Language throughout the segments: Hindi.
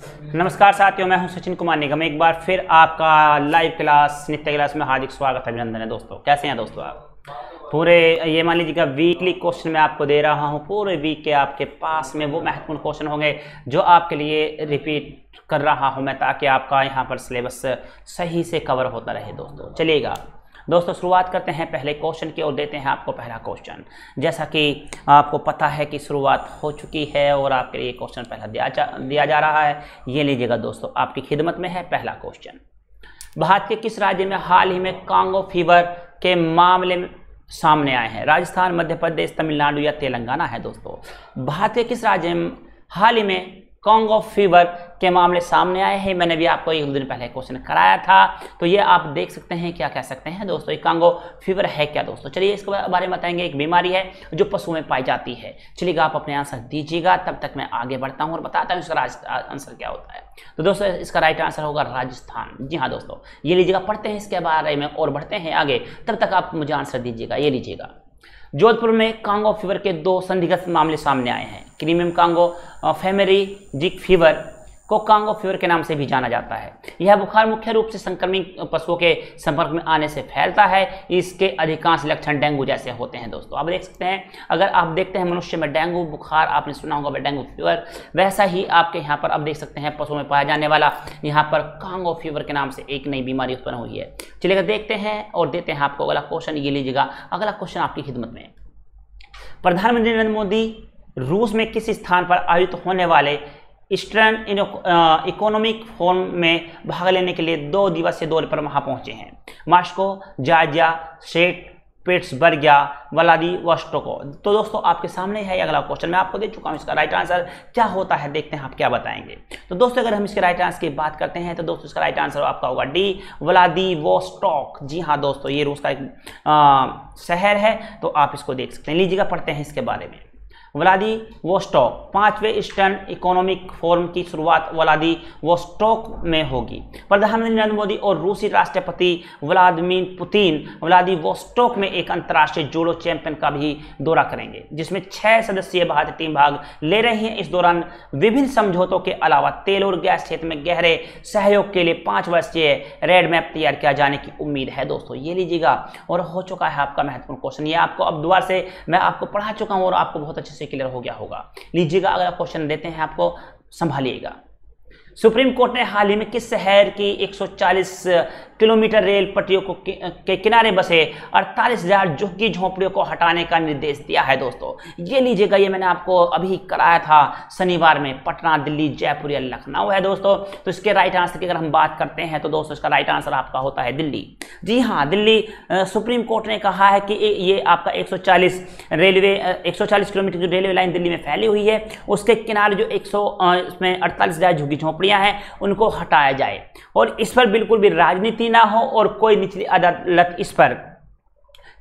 नमस्कार साथियों, मैं हूं सचिन कुमार निगम। एक बार फिर आपका लाइव क्लास नित्य क्लास में हार्दिक स्वागत अभिनंदन है। दोस्तों कैसे हैं दोस्तों आप? पूरे ये मान लीजिएगा वीकली क्वेश्चन मैं आपको दे रहा हूं। पूरे वीक के आपके पास में वो महत्वपूर्ण क्वेश्चन होंगे जो आपके लिए रिपीट कर रहा हूं मैं, ताकि आपका यहाँ पर सिलेबस सही से कवर होता रहे। दोस्तों चलिएगा दोस्तों, शुरुआत करते हैं पहले क्वेश्चन की और देते हैं आपको पहला क्वेश्चन। जैसा कि आपको पता है कि शुरुआत हो चुकी है और आपके लिए क्वेश्चन पहला दिया जा रहा है। ये लीजिएगा दोस्तों, आपकी खिदमत में है पहला क्वेश्चन। भारत के किस राज्य में हाल ही में कांगो फीवर के मामले सामने आए हैं? राजस्थान, मध्य प्रदेश, तमिलनाडु या तेलंगाना है। दोस्तों भारत के किस राज्य में हाल ही में कांगो फीवर के मामले सामने आए हैं? मैंने भी आपको एक दिन पहले क्वेश्चन कराया था, तो ये आप देख सकते हैं। क्या कह सकते हैं दोस्तों, ये कांगो फीवर है क्या? दोस्तों चलिए इसके बारे में बताएंगे। एक बीमारी है जो पशुओं में पाई जाती है। चलिएगा आप अपने आंसर दीजिएगा, तब तक मैं आगे बढ़ता हूँ और बताता हूँ इसका आंसर क्या होता है। तो दोस्तों इसका राइट आंसर होगा राजस्थान। जी हाँ दोस्तों, ये लीजिएगा, पढ़ते हैं इसके बारे में और बढ़ते हैं आगे, तब तक आप मुझे आंसर दीजिएगा। ये लीजिएगा, जोधपुर में कांगो फीवर के 2 संदिग्ध मामले सामने आए हैं। क्रीमियम कांगो फेमेरिजिक फीवर को कांगो फीवर के नाम से भी जाना जाता है। यह बुखार मुख्य रूप से संक्रमित पशुओं के संपर्क में आने से फैलता है। इसके अधिकांश लक्षण डेंगू जैसे होते हैं। दोस्तों आप देख सकते हैं, अगर आप देखते हैं मनुष्य में डेंगू बुखार, आपने सुना होगा डेंगू फीवर, वैसा ही आपके यहाँ पर अब देख सकते हैं पशुओं में पाया जाने वाला यहाँ पर कांगो फीवर के नाम से एक नई बीमारी उत्पन्न हुई है। चलिएगा देखते हैं और देते हैं आपको अगला क्वेश्चन। ये लीजिएगा, अगला क्वेश्चन आपकी खिदमत में। प्रधानमंत्री नरेंद्र मोदी रूस में किस स्थान पर आयोजित होने वाले ईस्टर्न इकोनॉमिक फोरम में भाग लेने के लिए 2 दिवसीय दौरे पर वहां पहुंचे हैं? मॉस्को, जॉर्जिया, सेंट पीटर्सबर्ग या व्लादिवोस्टोक। तो दोस्तों आपके सामने है अगला क्वेश्चन, मैं आपको दे चुका हूं। इसका राइट आंसर क्या होता है, देखते हैं आप क्या बताएंगे। तो दोस्तों अगर हम इसके राइट आंसर की बात करते हैं तो दोस्तों इसका राइट आंसर आपका होगा डी, व्लादिवोस्टोक। जी हाँ दोस्तों, ये रूस का एक शहर है, तो आप इसको देख सकते हैं। लीजिएगा पढ़ते हैं इसके बारे में। व्लादिवोस्टोक 5वें ईस्टर्न इकोनॉमिक फोरम की शुरुआत व्लादिवोस्टोक में होगी। प्रधानमंत्री नरेंद्र मोदी और रूसी राष्ट्रपति व्लादिमीर पुतिन व्लादिवोस्टोक में एक अंतर्राष्ट्रीय जूडो चैंपियन का भी दौरा करेंगे, जिसमें 6 सदस्यीय भारतीय टीम भाग ले रही है। इस दौरान विभिन्न समझौतों के अलावा तेल और गैस क्षेत्र में गहरे सहयोग के लिए 5 वर्षीय रेड मैप तैयार किया जाने की उम्मीद है। दोस्तों ये लीजिएगा, और हो चुका है आपका महत्वपूर्ण क्वेश्चन। ये आपको अब दोबारा से मैं आपको पढ़ा चुका हूँ और आपको बहुत अच्छे क्लियर हो गया होगा। लीजिएगा अगला क्वेश्चन देते हैं आपको, संभालिएगा। सुप्रीम कोर्ट ने हाल ही में किस शहर की 140 किलोमीटर रेल पटरियों के किनारे बसे 48,000 झुग्गी झोंपड़ियों को हटाने का निर्देश दिया है? दोस्तों ये लीजिएगा, ये मैंने आपको अभी कराया था शनिवार में। पटना, दिल्ली, जयपुर या लखनऊ है दोस्तों। तो इसके राइट आंसर की अगर हम बात करते हैं तो दोस्तों इसका राइट आंसर आपका होता है दिल्ली। जी हाँ, दिल्ली सुप्रीम कोर्ट ने कहा है कि ये आपका 140 किलोमीटर जो रेलवे लाइन दिल्ली में फैली हुई है, उसके किनारे जो 48,000 झुग्गी झोंपड़ियां हैं उनको हटाया जाए, और इस पर बिल्कुल भी राजनीति ना हो और कोई निचली अदालत इस पर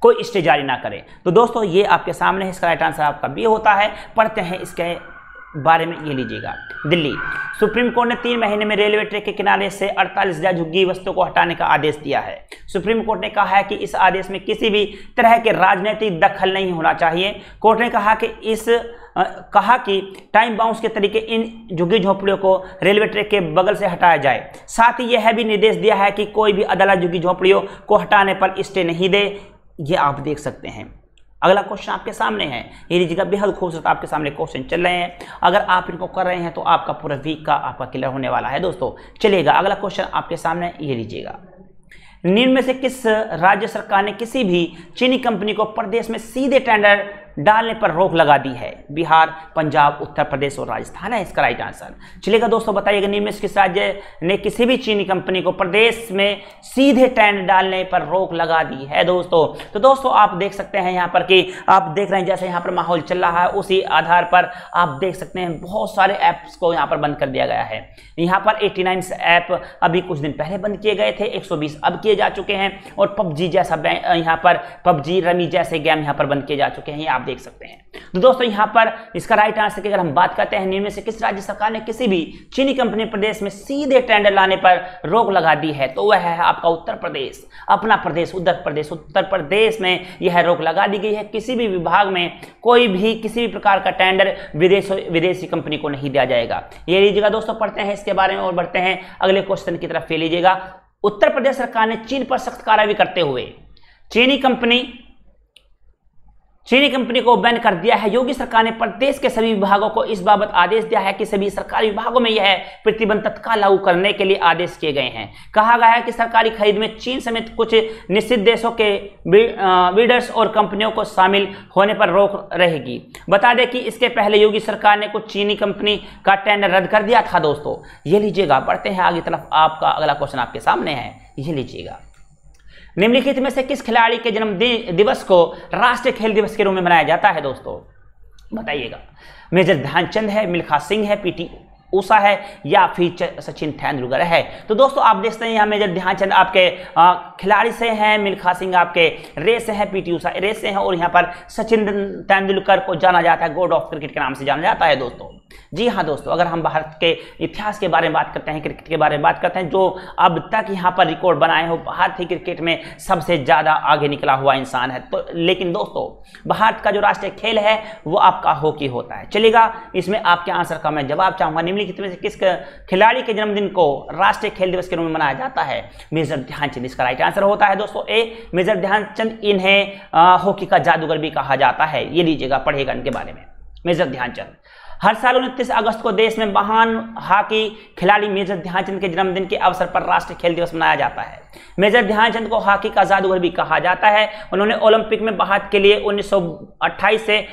कोई स्टे जारी ना करे। तो दोस्तों ये आपके सामने है, इसका राइट आंसर आपका बी होता है। पढ़ते हैं इसके बारे में। ये लीजिएगा, दिल्ली सुप्रीम कोर्ट ने 3 महीने में रेलवे ट्रैक के किनारे से 48,000 झुग्गी वस्तुओं को हटाने का आदेश दिया है। सुप्रीम कोर्ट ने कहा है कि इस आदेश में किसी भी तरह के राजनीतिक दखल नहीं होना चाहिए। कोर्ट ने कहा कि टाइम बाउंस के तरीके इन झुग्गी झोंपड़ियों को रेलवे ट्रैक के बगल से हटाया जाए। साथ ही यह भी निर्देश दिया है कि कोई भी अदालत झुग्गी झोंपड़ियों को हटाने पर स्टे नहीं दे। ये आप देख सकते हैं। अगला क्वेश्चन आपके सामने है। ये लीजिएगा, बेहद खूबसूरत आपके सामने क्वेश्चन चल रहे हैं। अगर आप इनको कर रहे हैं तो आपका पूरा वीक का आपका क्लियर होने वाला है। दोस्तों चलिएगा अगला क्वेश्चन आपके सामने। ये लीजिएगा, निम्न में से किस राज्य सरकार ने किसी भी चीनी कंपनी को प्रदेश में सीधे टेंडर डालने पर रोक लगा दी है? बिहार, पंजाब, उत्तर प्रदेश और राजस्थान है इसका राइट आंसर। चलिएगा दोस्तों बताइएगा, निम्न में से किस राज्य ने किसी भी चीनी कंपनी को प्रदेश में सीधे टेंडर डालने पर रोक लगा दी है? दोस्तों तो दोस्तों आप देख सकते हैं यहाँ पर कि आप देख रहे हैं जैसे यहाँ पर माहौल चल रहा है, उसी आधार पर आप देख सकते हैं बहुत सारे ऐप्स को यहाँ पर बंद कर दिया गया है। यहाँ पर 89 ऐप अभी कुछ दिन पहले बंद किए गए थे, 120 अब किए जा चुके हैं, और पबजी जैसा यहाँ पर पबजी, रमी जैसे गेम यहाँ पर बंद किए जा चुके हैं। आप देख सकते हैं। तो दोस्तों यहाँ पर इसका राइट आंसर की अगर हम बात करते हैं, निम्न में से किस राज्य सरकार ने किसी भी चीनी कंपनी प्रदेश में सीधे टेंडर लाने पर रोक लगा दी है, तो वह है आपका उत्तर प्रदेश। अपना प्रदेश उत्तर प्रदेश में यह रोक लगा दी गई है। किसी भी विभाग में कोई भी किसी भी प्रकार का टेंडर विदेशी कंपनी को नहीं दिया जाएगा। ये लीजिएगा दोस्तों, पढ़ते हैं इसके बारे में और बढ़ते हैं अगले क्वेश्चन की तरफ। ये लीजिएगा, उत्तर प्रदेश सरकार ने चीन पर सख्त कार्रवाई करते हुए चीनी कंपनी को बैन कर दिया है। योगी सरकार ने प्रदेश के सभी विभागों को इस बाबत आदेश दिया है कि सभी सरकारी विभागों में यह प्रतिबंध तत्काल लागू करने के लिए आदेश किए गए हैं। कहा गया है कि सरकारी खरीद में चीन समेत कुछ निश्चित देशों के बिल्डर्स और कंपनियों को शामिल होने पर रोक रहेगी। बता दें कि इसके पहले योगी सरकार ने कुछ चीनी कंपनी का टेंडर रद्द कर दिया था। दोस्तों ये लीजिएगा, बढ़ते हैं आगे तरफ। आपका अगला क्वेश्चन आपके सामने है, ये लीजिएगा, निम्नलिखित में से किस खिलाड़ी के जन्म दिवस को राष्ट्रीय खेल दिवस के रूप में मनाया जाता है? दोस्तों बताइएगा, मेजर ध्यानचंद है, मिल्खा सिंह है, पीटी उषा है या फिर सचिन तेंदुलकर है? तो दोस्तों आप देखते हैं यहाँ मेजर ध्यानचंद आपके खिलाड़ी से हैं, मिल्खा सिंह आपके रेस से हैं, पीटी उषा रेस से हैं, और यहाँ पर सचिन तेंदुलकर को जाना जाता है गॉड ऑफ क्रिकेट के नाम से जाना जाता है। दोस्तों जी हाँ दोस्तों, अगर हम भारत के इतिहास के बारे में बात करते हैं, क्रिकेट के बारे में बात करते हैं, जो अब तक यहाँ पर रिकॉर्ड बनाए हो, भारतीय क्रिकेट में सबसे ज़्यादा आगे निकला हुआ इंसान है। तो लेकिन दोस्तों भारत का जो राष्ट्रीय खेल है वो आपका हॉकी होता है। चलेगा, इसमें आपके आंसर का मैं जवाब चाहूँगा, निम्नलिखित में से किस खिलाड़ी के जन्मदिन को राष्ट्रीय खेल दिवस के रूप में मनाया जाता है? मेजर ध्यानचंद इसका राइट आंसर होता है दोस्तों ए, मेजर ध्यानचंद। इन्हें हॉकी का जादूगर भी कहा जाता है। ये लीजिएगा, पढ़ेगा इनके बारे में। मेजर ध्यानचंद हर साल 29 अगस्त को देश में महान हॉकी खिलाड़ी मेजर ध्यानचंद के जन्मदिन के अवसर पर राष्ट्रीय खेल दिवस मनाया जाता है। मेजर ध्यानचंद को हॉकी का जादूगर भी कहा जाता है। उन्होंने ओलंपिक में भारत के लिए 1928 से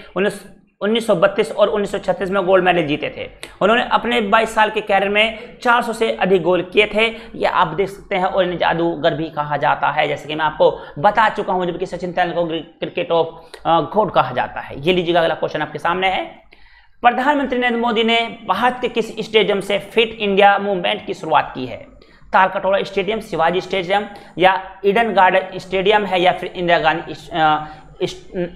1932 और 1936 में गोल्ड मेडल जीते थे। उन्होंने अपने 22 साल के कैरियर में 400 से अधिक गोल किए थे। ये आप देख सकते हैं, और इन्हें जादूगर भी कहा जाता है, जैसे कि मैं आपको बता चुका हूं, जबकि सचिन तेंदुलकर को क्रिकेट ऑफ गॉड कहा जाता है। ये लीजिएगा, अगला क्वेश्चन आपके सामने है। प्रधानमंत्री नरेंद्र मोदी ने भारत के किस स्टेडियम से फिट इंडिया मूवमेंट की शुरुआत की है? तालकटोरा स्टेडियम, शिवाजी स्टेडियम या ईडन गार्डन स्टेडियम है या फिर इंदिरा गांधी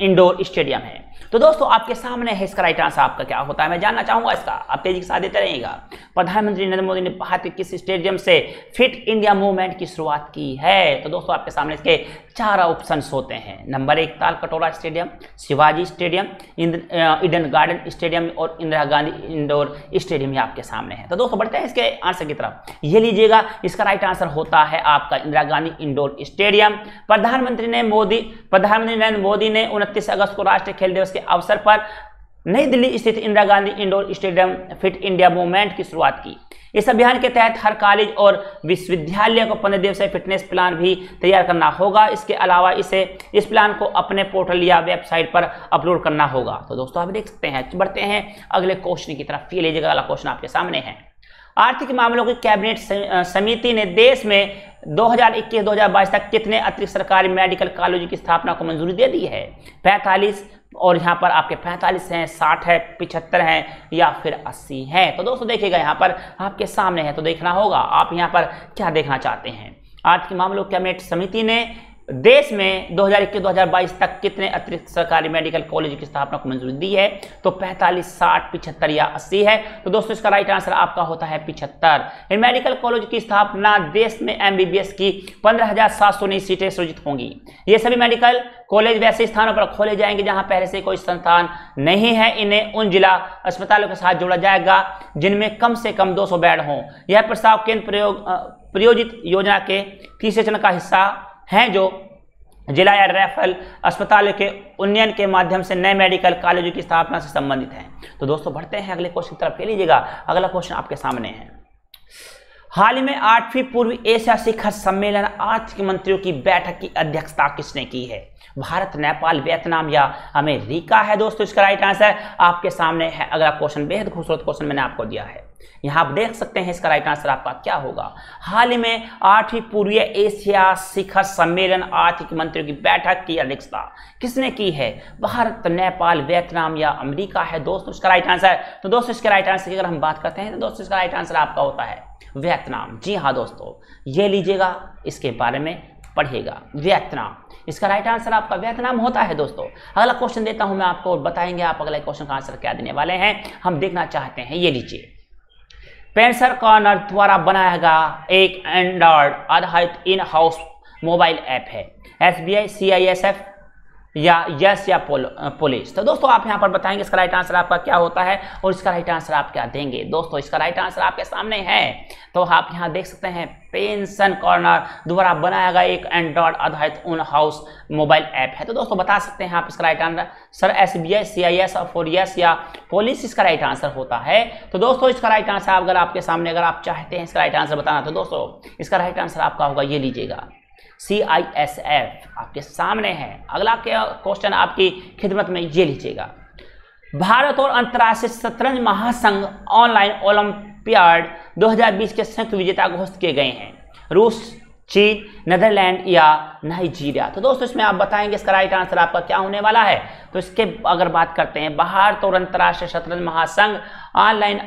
इंडोर स्टेडियम है? तो दोस्तों आपके सामने है, इसका राइट आंसर आपका क्या होता है मैं जानना चाहूंगा इसका, आप तेजी के साथ देते रहिएगा। प्रधानमंत्री नरेंद्र मोदी ने भारत के किस स्टेडियम से फिट इंडिया मूवमेंट की शुरुआत की है? तो दोस्तों आपके सामने इसके 4 ऑप्शंस होते हैं। Number 1 Talkatora stadium, Shivaji stadium, Eden garden stadium और इंदिरा गांधी इंडोर स्टेडियम, ये आपके सामने है। तो दोस्तों बढ़ते हैं इसके आंसर की तरफ। ये लीजिएगा, इसका राइट आंसर होता है आपका इंदिरा गांधी इंडोर स्टेडियम। प्रधानमंत्री नरेंद्र मोदी ने 29 अगस्त को राष्ट्रीय खेल दिवस के अवसर पर नई दिल्ली स्थित Indira Gandhi indoor stadium fit India movement की शुरुआत की। इस अभियान के तहत हर कॉलेज और विश्वविद्यालय को 15 दिवसीय फिटनेस प्लान भी तैयार करना होगा। इसके अलावा इस प्लान को अपने पोर्टल या वेबसाइट पर अपलोड करना होगा। तो दोस्तों आप देख सकते हैं। बढ़ते हैं अगले क्वेश्चन की तरफ। ये लीजिएगा, अगला क्वेश्चन आपके सामने है। आर्थिक मामलों की कैबिनेट समिति ने देश में 2021-2022 तक कितने अतिरिक्त सरकारी मेडिकल कॉलेजों की स्थापना को मंजूरी दे दी है? 45, और यहाँ पर आपके 45 हैं, 60 है, 75 हैं या फिर 80 हैं? तो दोस्तों देखिएगा, यहाँ पर आपके सामने है, तो देखना होगा आप यहाँ पर क्या देखना चाहते हैं। आर्थिक मामलों की कैबिनेट समिति ने देश में 2021-2022 तक कितने अतिरिक्त सरकारी मेडिकल कॉलेज की स्थापना को मंजूरी दी है? तो 45, 60, 75 या 80 है। तो दोस्तों इसका राइट आंसर आपका होता है 75। इन मेडिकल कॉलेज की स्थापना देश में एमबीबीएस की 15,719 सीटें सृजित होंगी। ये सभी मेडिकल कॉलेज वैसे स्थानों पर खोले जाएंगे जहां पहले से कोई संस्थान नहीं है। इन्हें उन जिला अस्पतालों के साथ जोड़ा जाएगा जिनमें कम से कम 200 बेड हों। यह प्रस्ताव केंद्र प्रायोजित योजना के तीसरे चरण का हिस्सा हैं, जो जिला या रेफरल अस्पतालों के उन्नयन के माध्यम से नए मेडिकल कॉलेजों की स्थापना से संबंधित हैं। तो दोस्तों बढ़ते हैं अगले क्वेश्चन की तरफ। ले लीजिएगा, अगला क्वेश्चन आपके सामने है। हाल ही में 8वीं पूर्व एशिया शिखर सम्मेलन आर्थिक मंत्रियों की बैठक की अध्यक्षता किसने की है? भारत, नेपाल, वियतनाम या अमेरिका है? दोस्तों इसका राइट आंसर आपके सामने है। अगला क्वेश्चन बेहद खूबसूरत क्वेश्चन मैंने आपको दिया है, यहाँ आप देख सकते हैं इसका राइट आंसर आपका क्या होगा। हाल ही में 8वीं पूर्वी एशिया शिखर सम्मेलन आर्थिक मंत्रियों की बैठक की अध्यक्षता किसने की है? भारत, नेपाल, वियतनाम या अमेरिका है? दोस्तों इसका राइट आंसर, तो दोस्तों इसके राइट आंसर की अगर हम बात करते हैं तो दोस्तों इसका राइट आंसर आपका होता है वियतनाम। जी हाँ दोस्तों, ये लीजिएगा, इसके बारे में पढ़ेगा? वियतनाम। इसका राइट आंसर आपका वियतनाम होता है दोस्तों। अगला क्वेश्चन देता हूं मैं आपको और बताएंगे आप अगले क्वेश्चन का आंसर क्या देने वाले हैं, हम देखना चाहते हैं। ये लीजिए, पेंसर कॉर्नर द्वारा बनाया गया एक एंड्रॉयड आधारित इन हाउस मोबाइल ऐप है, SBI, CISF या यस या पुलिस। तो दोस्तों आप यहां पर बताएंगे इसका राइट आंसर आपका क्या होता है और इसका राइट आंसर आप क्या देंगे। दोस्तों इसका राइट आंसर आपके सामने है, तो आप यहां देख सकते हैं पेंशन कॉर्नर द्वारा बनाया गया एक एंड्रॉयड आधारित इन हाउस मोबाइल ऐप है। तो दोस्तों बता सकते हैं आप इसका right answer sir SBI, CISF और यस या पुलिस इसका राइट आंसर होता है। तो दोस्तों इसका राइट आंसर अगर आपके सामने, अगर आप चाहते हैं इसका राइट आंसर बताना, तो दोस्तों इसका राइट आंसर आपका होगा, ये लीजिएगा, CISF आपके सामने है। अगला क्वेश्चन आपकी खिदमत में, ये लीजिएगा, भारत और अंतर्राष्ट्रीय शतरंज महासंघ ऑनलाइन ओलंपियाड 2020 के संयुक्त विजेता घोषित किए गए हैं, रूस, चीन, नीदरलैंड या नाइजीरिया। तो दोस्तों इसमें आप बताएंगे इसका राइट आंसर आपका क्या होने वाला है। तो इसके अगर बात करते हैं, भारत और अंतर्राष्ट्रीय शतरंज महासंघ ऑनलाइन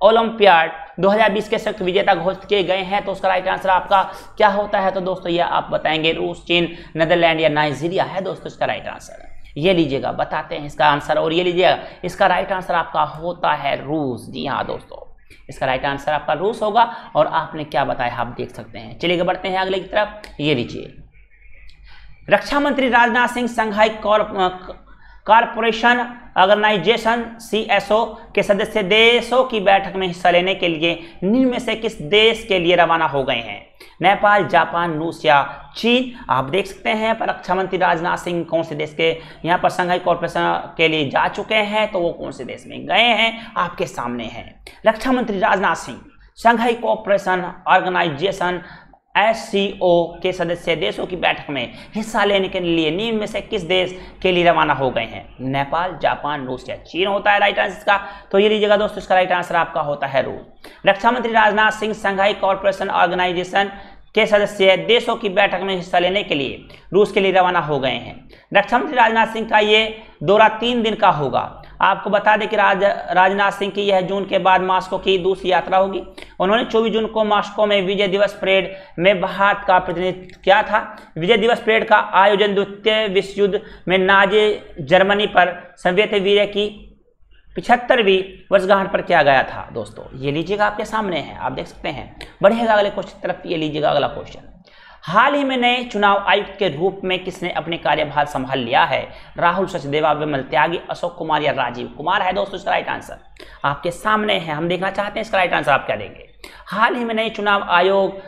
ओलंपियाड 2020 के संयुक्त विजेता घोषित किए गए हैं, तो उसका राइट आंसर आपका क्या होता है। तो दोस्तों ये आप बताएंगे रूस, चीन, नीदरलैंड या नाइजीरिया है दोस्तों इसका राइट आंसर। ये लीजिएगा, बताते हैं इसका आंसर और ये लीजिएगा, इसका राइट आंसर आपका होता है रूस। जी हाँ दोस्तों, इसका राइट आंसर आपका रूस होगा और आपने क्या बताया आप देख सकते हैं। चलिए बढ़ते हैं अगले की तरफ। ये लीजिए, रक्षा मंत्री Rajnath Singh Shanghai corporation organisation CSO के सदस्य देशों की बैठक में हिस्सा लेने के लिए निम्न में से किस देश के लिए रवाना हो गए हैं, नेपाल, जापान, रूस या चीन। आप देख सकते हैं पर रक्षा मंत्री राजनाथ सिंह कौन से देश के यहाँ पर संघाई कॉरपोरेशन के लिए जा चुके हैं, तो वो कौन से देश में गए हैं आपके सामने हैं। रक्षा मंत्री Rajnath Singh Shanghai corporation organisation SCO के सदस्य देशों की बैठक में हिस्सा लेने के लिए निम्न में से किस देश के लिए रवाना हो गए हैं, नेपाल, जापान, रूस या चीन होता है राइट आंसर इसका। तो ये लीजिएगा दोस्तों, इसका राइट आंसर आपका होता है रूस। रक्षा मंत्री Rajnath Singh Shanghai corporation organisation के सदस्य देशों की बैठक में हिस्सा लेने के लिए रूस के लिए रवाना हो गए हैं। रक्षा मंत्री राजनाथ सिंह का ये दौरा 3 दिन का होगा। आपको बता दें कि राजनाथ सिंह की यह जून के बाद मास्को की दूसरी यात्रा होगी। उन्होंने 24 जून को मास्को में विजय दिवस परेड में भारत का प्रतिनिधित्व किया था। विजय दिवस परेड का आयोजन द्वितीय विश्व युद्ध में नाजी जर्मनी पर सोवियत वीर की 75वीं वर्षगांठ पर किया गया था। दोस्तों ये लीजिएगा, आपके सामने है, आप देख सकते हैं। बढ़िएगा अगले क्वेश्चन की तरफ। ये लीजिएगा अगला क्वेश्चन, हाल ही में नए चुनाव आयुक्त के रूप में किसने अपने कार्यभार संभाल लिया है, राहुल सचदेवा, विमल त्यागी, अशोक कुमार या राजीव कुमार है। दोस्तों इसका राइट आंसर आपके सामने है, हम देखना चाहते हैं इसका राइट आंसर आप क्या देंगे। हाल ही में नए चुनाव आयोग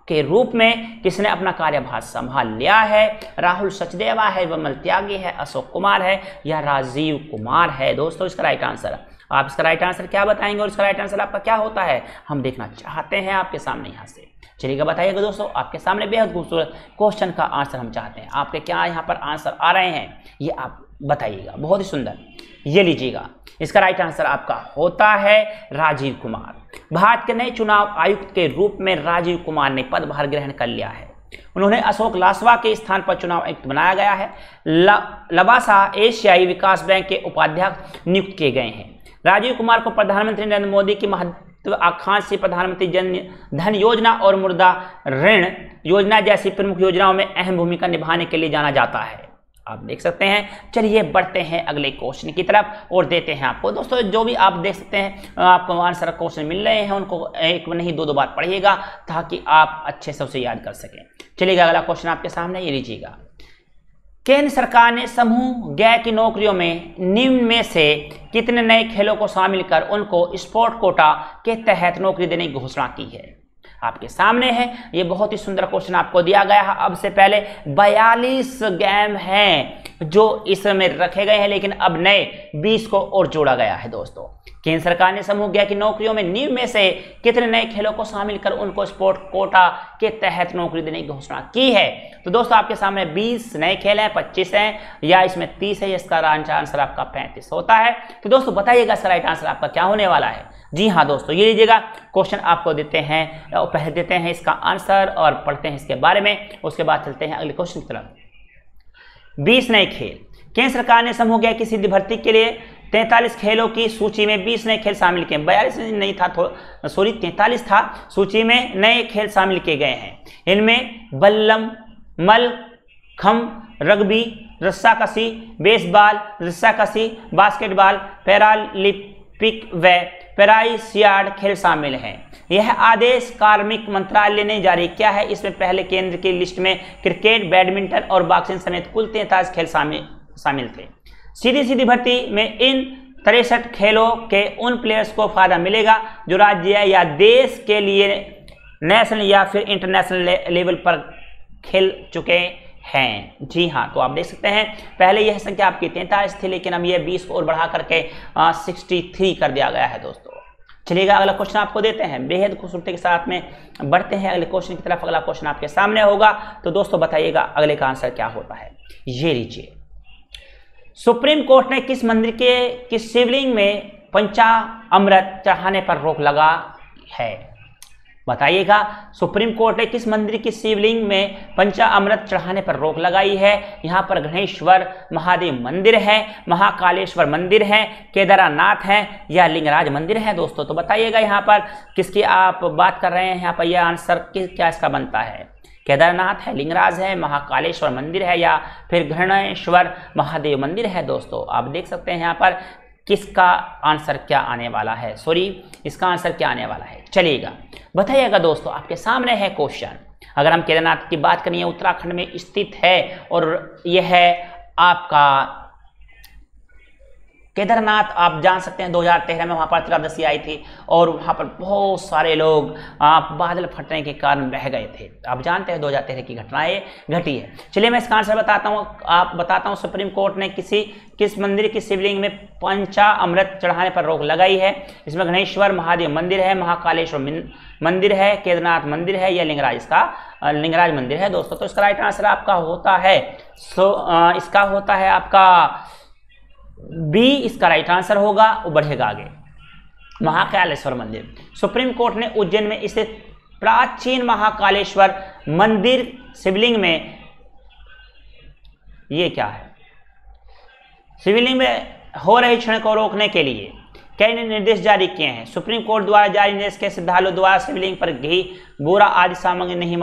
के रूप में किसने अपना कार्यभार संभाल लिया है, राहुल सचदेवा है, विमल त्यागी है, अशोक कुमार है या राजीव कुमार है। दोस्तों इसका राइट आंसर आप इसका राइट आंसर क्या बताएंगे और इसका राइट आंसर आपका क्या होता है, हम देखना चाहते हैं आपके सामने यहाँ से। चलिएगा बताइएगा दोस्तों, आपके सामने बेहद खूबसूरत क्वेश्चन का आंसर हम चाहते हैं। आपके क्या यहाँ पर आंसर आ रहे हैं ये आप बताइएगा, बहुत ही सुंदर। ये लीजिएगा, इसका राइट आंसर आपका होता है राजीव कुमार। भारत के नए चुनाव आयुक्त के रूप में राजीव कुमार ने पदभार ग्रहण कर लिया है। उन्होंने अशोक लासवा के स्थान पर चुनाव आयुक्त बनाया गया है। लबासा एशियाई विकास बैंक के उपाध्यक्ष नियुक्त किए गए हैं। राजीव कुमार को प्रधानमंत्री नरेंद्र मोदी की महत्वाकांक्षी प्रधानमंत्री जन धन योजना और मुद्रा ऋण योजना जैसी प्रमुख योजनाओं में अहम भूमिका निभाने के लिए जाना जाता है। आप देख सकते हैं। चलिए बढ़ते हैं अगले क्वेश्चन की तरफ और देते हैं आपको। दोस्तों जो भी आप देख सकते हैं आपको आंसर क्वेश्चन मिल रहे हैं, उनको एक नहीं दो बार पढ़िएगा ताकि आप अच्छे से उसे याद कर सकें। चलिएगा अगला क्वेश्चन आपके सामने, ये लीजिएगा। केंद्र सरकार ने समूह ग की नौकरियों में निम्न में से कितने नए खेलों को शामिल कर उनको स्पोर्ट कोटा के तहत नौकरी देने की घोषणा की है। आपके सामने है, ये बहुत ही सुंदर क्वेश्चन आपको दिया गया है। अब से पहले 42 गेम हैं जो इसमें रखे गए हैं, लेकिन अब नए 20 को और जोड़ा गया है। दोस्तों केंद्र सरकार ने समूह ग की नौकरियों में निम्न में से कितने नए खेलों को शामिल कर उनको स्पोर्ट कोटा के तहत नौकरी देने की घोषणा की है। तो दोस्तों आपके सामने 20 नए खेल हैं, 25 हैं या इसमें 30 है। इसका आंसर आपका 35 होता है। तो दोस्तों बताइएगा इसका राइट आंसर आपका क्या होने वाला है। जी हाँ दोस्तों, ये लीजिएगा क्वेश्चन आपको देते हैं, पहले देते हैं इसका आंसर और पढ़ते हैं इसके बारे में, उसके बाद चलते हैं अगले क्वेश्चन की तरफ। 20 नए खेल। केंद्र सरकार ने समूह ग की सीधी भर्ती के लिए 43 खेलों की सूची में 20 नए खेल शामिल किए, 42 नहीं था, 43 था, सूची में नए खेल शामिल किए गए हैं। इनमें बल्लम, मलखम्ब, रग्बी, रस्साकशी, बेसबॉल, रस्साकशी, बास्केटबॉल, पैरालिम्पिक व पैरासियाड खेल शामिल हैं। यह आदेश कार्मिक मंत्रालय ने जारी किया है। इसमें पहले केंद्र की लिस्ट में क्रिकेट, बैडमिंटन और बॉक्सिंग समेत कुल 43 खेल शामिल थे। सीधी भर्ती में इन 63 खेलों के उन प्लेयर्स को फायदा मिलेगा जो राज्य या देश के लिए नेशनल या फिर इंटरनेशनल लेवल पर खेल चुके हैं। जी हाँ, तो आप देख सकते हैं पहले यह संख्या आपकी 43 थी, लेकिन अब यह 20 को और बढ़ा करके 63 कर दिया गया है दोस्तों। चलिएगा अगला क्वेश्चन आपको देते हैं। बेहद खूबसूरती के साथ में बढ़ते हैं अगले क्वेश्चन की तरफ। अगला क्वेश्चन आपके सामने होगा, तो दोस्तों बताइएगा अगले का आंसर क्या होता है। ये लीजिए, सुप्रीम कोर्ट ने किस मंदिर के शिवलिंग में पंचामृत चढ़ाने पर रोक लगा है? बताइएगा, सुप्रीम कोर्ट ने किस मंदिर की शिवलिंग में पंचामृत चढ़ाने पर रोक लगाई है? यहाँ पर गणेश्वर महादेव मंदिर है, महाकालेश्वर मंदिर है, केदारनाथ है या लिंगराज मंदिर है दोस्तों। तो बताइएगा यहाँ पर किसकी आप बात कर रहे हैं, यहाँ पर यह आंसर क्या इसका बनता है? केदारनाथ है, लिंगराज है, महाकालेश्वर मंदिर है या फिर गणेश्वर महादेव मंदिर है दोस्तों। आप देख सकते हैं यहाँ पर किसका आंसर क्या आने वाला है, इसका आंसर क्या आने वाला है। चलिएगा बताइएगा दोस्तों, आपके सामने है क्वेश्चन। अगर हम केदारनाथ की बात करें, उत्तराखंड में स्थित है और यह है आपका केदारनाथ। आप जान सकते हैं 2013 में वहाँ पर त्रयोदशी आई थी और वहाँ पर बहुत सारे लोग बादल फटने के कारण बह गए थे। आप जानते हैं 2013 की घटनाएं घटी है। चलिए मैं इसका आंसर बताता हूँ। सुप्रीम कोर्ट ने किस मंदिर की शिवलिंग में पंचामृत चढ़ाने पर रोक लगाई है? इसमें गणेश्वर महादेव मंदिर है, महाकालेश्वर मंदिर है, केदारनाथ मंदिर है या लिंगराज मंदिर है दोस्तों। तो इसका राइट आंसर आपका होता है इसका होता है आपका बी, इसका राइट आंसर होगा। वो बढ़ेगा आगे, महाकालेश्वर मंदिर। सुप्रीम कोर्ट ने उज्जैन में स्थित प्राचीन महाकालेश्वर मंदिर शिवलिंग में, ये क्या है, शिवलिंग में हो रही क्षण को रोकने के लिए कई निर्देश जारी किए हैं। सुप्रीम कोर्ट द्वारा जारी निर्देश के श्रद्धालुओं द्वारा शिवलिंग पर घी, बूरा आदि सामग्री नहीं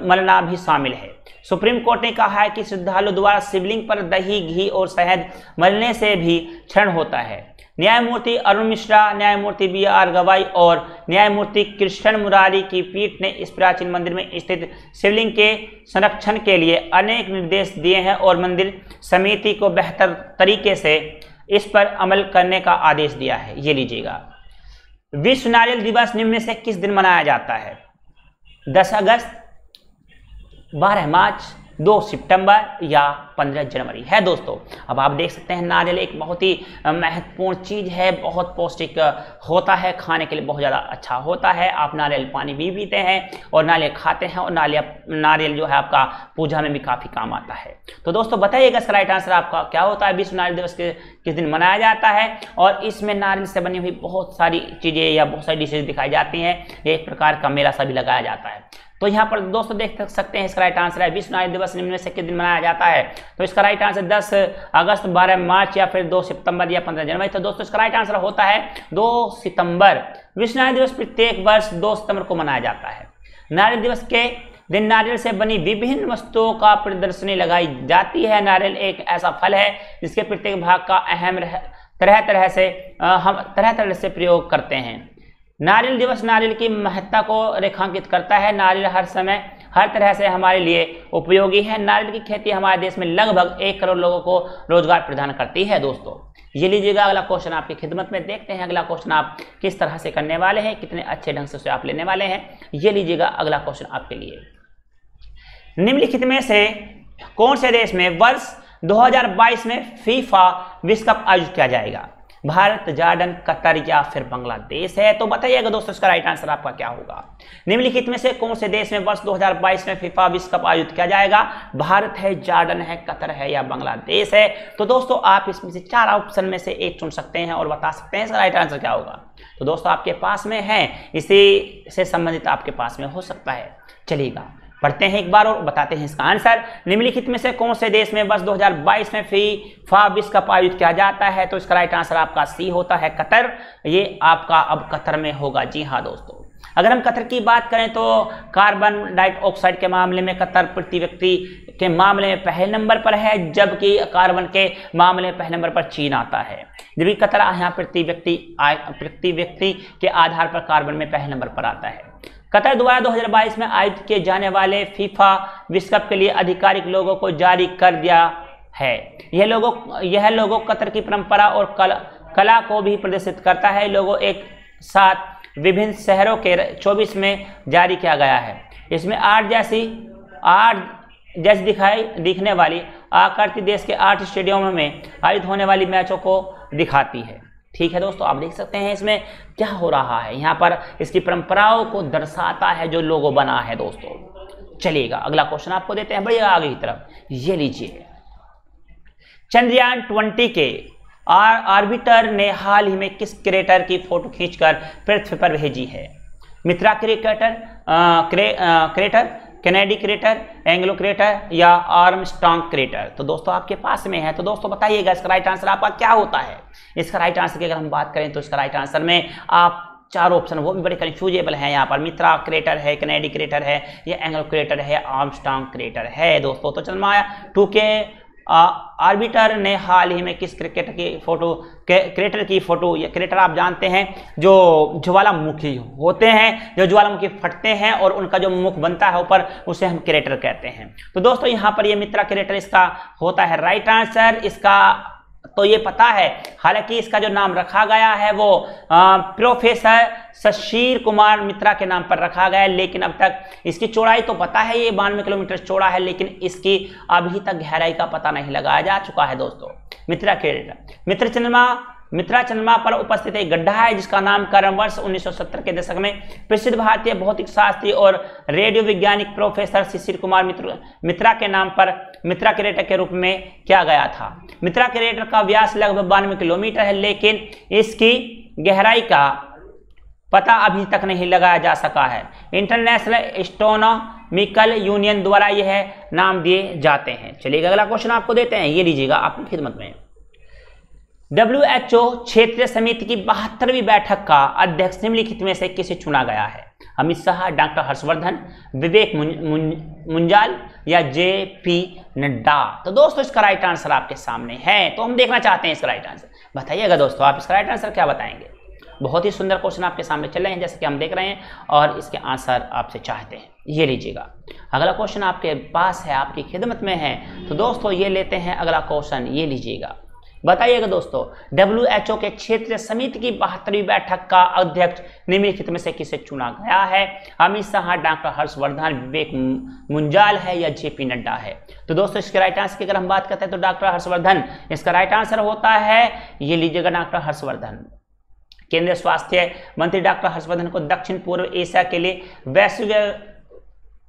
मलना भी शामिल है। सुप्रीम कोर्ट ने कहा है कि श्रद्धालु द्वारा शिवलिंग पर दही, घी और शहद मलने से भी क्षरण होता है। न्यायमूर्ति अरुण मिश्रा, न्यायमूर्ति BR गवाई और न्यायमूर्ति कृष्ण मुरारी की पीठ ने इस प्राचीन मंदिर में स्थित शिवलिंग के संरक्षण के लिए अनेक निर्देश दिए हैं और मंदिर समिति को बेहतर तरीके से इस पर अमल करने का आदेश दिया है। ये लीजिएगा, विश्व नारियल दिवस निम्न में से किस दिन मनाया जाता है? 10 अगस्त, 12 मार्च, 2 सितंबर या 15 जनवरी है दोस्तों। अब आप देख सकते हैं नारियल एक बहुत ही महत्वपूर्ण चीज़ है, बहुत पौष्टिक होता है, खाने के लिए बहुत ज़्यादा अच्छा होता है। आप नारियल पानी भी पीते हैं और नारियल खाते हैं और नारियल जो है आपका पूजा में भी काफ़ी काम आता है। तो दोस्तों बताइएगा इसका राइट आंसर आपका क्या होता है? विश्व नारियल दिवस किस दिन मनाया जाता है? और इसमें नारियल से बनी हुई बहुत सारी चीज़ें या बहुत सारी डिशेज दिखाई जाती हैं। एक प्रकार का मेला सा भी लगाया जाता है। तो यहाँ पर दोस्तों देख सकते हैं इसका राइट आंसर है विश्व नारियल दिवस निम्न में से किस दिन मनाया जाता है? तो इसका राइट आंसर 10 अगस्त, 12 मार्च या फिर 2 सितंबर या 15 जनवरी। तो दोस्तों इसका राइट आंसर होता है 2 सितंबर। विश्व नारियल दिवस प्रत्येक वर्ष 2 सितंबर को मनाया जाता है। नारियल दिवस के दिन नारियल से बनी विभिन्न वस्तुओं का प्रदर्शनी लगाई जाती है। नारियल एक ऐसा फल है जिसके प्रत्येक भाग का अहम हम तरह तरह से प्रयोग करते हैं। नारियल दिवस नारियल की महत्ता को रेखांकित करता है। नारियल हर समय हर तरह से हमारे लिए उपयोगी है। नारियल की खेती हमारे देश में लगभग 1 करोड़ लोगों को रोजगार प्रदान करती है दोस्तों। ये लीजिएगा अगला क्वेश्चन आपकी खिदमत में। देखते हैं अगला क्वेश्चन आप किस तरह से करने वाले हैं, कितने अच्छे ढंग से उसे आप लेने वाले हैं। ये लीजिएगा अगला क्वेश्चन आपके लिए। निम्नलिखित में से कौन से देश में वर्ष 2022 में फीफा विश्व कप आयोजित किया जाएगा? भारत, जॉर्डन, कतर या फिर बांग्लादेश है। तो बताइएगा दोस्तों इसका राइट आंसर आपका क्या होगा? निम्नलिखित में से कौन से देश में वर्ष 2022 में फीफा विश्व कप आयोजित किया जाएगा? भारत है, जॉर्डन है, कतर है या बांग्लादेश है। तो दोस्तों आप इसमें से 4 ऑप्शन में से एक चुन सकते हैं और बता सकते हैं इसका राइट आंसर क्या होगा। तो दोस्तों आपके पास में है, इसी से संबंधित आपके पास में हो सकता है। चलिएगा पढ़ते हैं एक बार और बताते हैं इसका आंसर। निम्नलिखित में से कौन से देश में वर्ष 2022 में फीफा विश्व कप आयोजित किया जाता है? तो इसका राइट आंसर आपका सी होता है कतर। ये आपका अब कतर में होगा। जी हाँ दोस्तों, अगर हम कतर की बात करें तो कार्बन डाइऑक्साइड के मामले में कतर प्रति व्यक्ति के मामले में पहले नंबर पर है, जबकि कार्बन के मामले में पहले नंबर पर चीन आता है। जबकि कतर यहाँ प्रति व्यक्ति के आधार पर कार्बन में पहले नंबर पर आता है। कतर द्वारा 2022 में आयोजित किए जाने वाले फीफा विश्व कप के लिए आधिकारिक लोगों को जारी कर दिया है। यह लोगो कतर की परंपरा और कला को भी प्रदर्शित करता है। लोगो एक साथ विभिन्न शहरों के 24 में जारी किया गया है। इसमें 8 जैसी दिखने वाली आकृति देश के 8 स्टेडियमों में आयोजित होने वाली मैचों को दिखाती है। ठीक है दोस्तों, आप देख सकते हैं इसमें क्या हो रहा है। यहाँ पर इसकी परंपराओं को दर्शाता है जो लोगो बना है दोस्तों। चलिएगा अगला क्वेश्चन आपको देते हैं, बढ़िया आगे की तरफ। ये लीजिए, चंद्रयान 20 के ऑर्बिटर ने हाल ही में किस क्रेटर की फोटो खींचकर पृथ्वी पर भेजी है? Mitra crater, Kennedy crater, Anglo crater या आर्मस्ट्रांग क्रेटर? तो दोस्तों आपके पास में है, तो दोस्तों बताइएगा इसका राइट आंसर आपका क्या होता है। इसका राइट आंसर की अगर हम बात करें तो इसका राइट आंसर में आप 4 ऑप्शन वो भी बड़े कंफ्यूजेबल हैं यहाँ पर। मित्रा क्रेटर है, कैनेडी क्रेटर है, या एंग्लो क्रेटर है, आर्मस्ट्रांग क्रेटर है दोस्तों। तो चंद्रमा 2 के ऑर्बिटर ने हाल ही में किस क्रेटर की फोटो, या क्रेटर आप जानते हैं जो ज्वालामुखी होते हैं, जो ज्वालामुखी फटते हैं और उनका जो मुख बनता है ऊपर, उसे हम क्रेटर कहते हैं। तो दोस्तों यहाँ पर ये मित्रा क्रेटर इसका होता है राइट आंसर। इसका तो ये पता है, हालांकि इसका जो नाम रखा गया है वो प्रोफेसर शशीर कुमार मित्रा के नाम पर रखा गया है, लेकिन अब तक इसकी चौड़ाई तो पता है ये 92 किलोमीटर चौड़ा है, लेकिन इसकी अभी तक गहराई का पता नहीं लगाया जा चुका है दोस्तों। मित्रा क्रेटर मित्रा चंद्रमा पर उपस्थित एक गड्ढा है जिसका नामकरण वर्ष 1970 के दशक में प्रसिद्ध भारतीय भौतिक शास्त्री और रेडियो वैज्ञानिक प्रोफेसर शिशिर कुमार मित्रा के नाम पर मित्रा क्रेटर के रूप में किया गया था। मित्रा क्रेटर का व्यास लगभग 92 किलोमीटर है, लेकिन इसकी गहराई का पता अभी तक नहीं लगाया जा सका है। इंटरनेशनल एस्ट्रोनॉमिकल यूनियन द्वारा यह नाम दिए जाते हैं। चलिए अगला क्वेश्चन आपको देते हैं, ये लीजिएगा आपकी खिदमत में। WHO क्षेत्रीय समिति की 72वीं बैठक का अध्यक्ष निम्नलिखित में से किसे चुना गया है? अमित शाह, डॉक्टर हर्षवर्धन, विवेक मुंजाल या JP नड्डा? तो दोस्तों इसका राइट आंसर आपके सामने है, तो हम देखना चाहते हैं इसका राइट आंसर। बताइएगा दोस्तों आप इसका राइट आंसर क्या बताएंगे। बहुत ही सुंदर क्वेश्चन आपके सामने चल रहे हैं जैसे कि हम देख रहे हैं, और इसके आंसर आपसे चाहते हैं। ये लीजिएगा अगला क्वेश्चन आपके पास है, आपकी खिदमत में है। तो दोस्तों ये लेते हैं अगला क्वेश्चन, ये लीजिएगा। बताइएगा दोस्तों, WHO के क्षेत्रीय समिति की 72वीं बैठक का अध्यक्ष निम्नलिखित में से किसे चुना गया है? अमित शाह, डॉक्टर हर्षवर्धन, विवेक मुंजाल है या JP नड्डा है? तो दोस्तों इसके राइट आंसर की अगर हम बात करते हैं तो डॉक्टर हर्षवर्धन इसका राइट आंसर होता है। ये लीजिएगा डॉक्टर हर्षवर्धन। केंद्रीय स्वास्थ्य मंत्री डॉक्टर हर्षवर्धन को दक्षिण पूर्व एशिया के लिए वैश्विक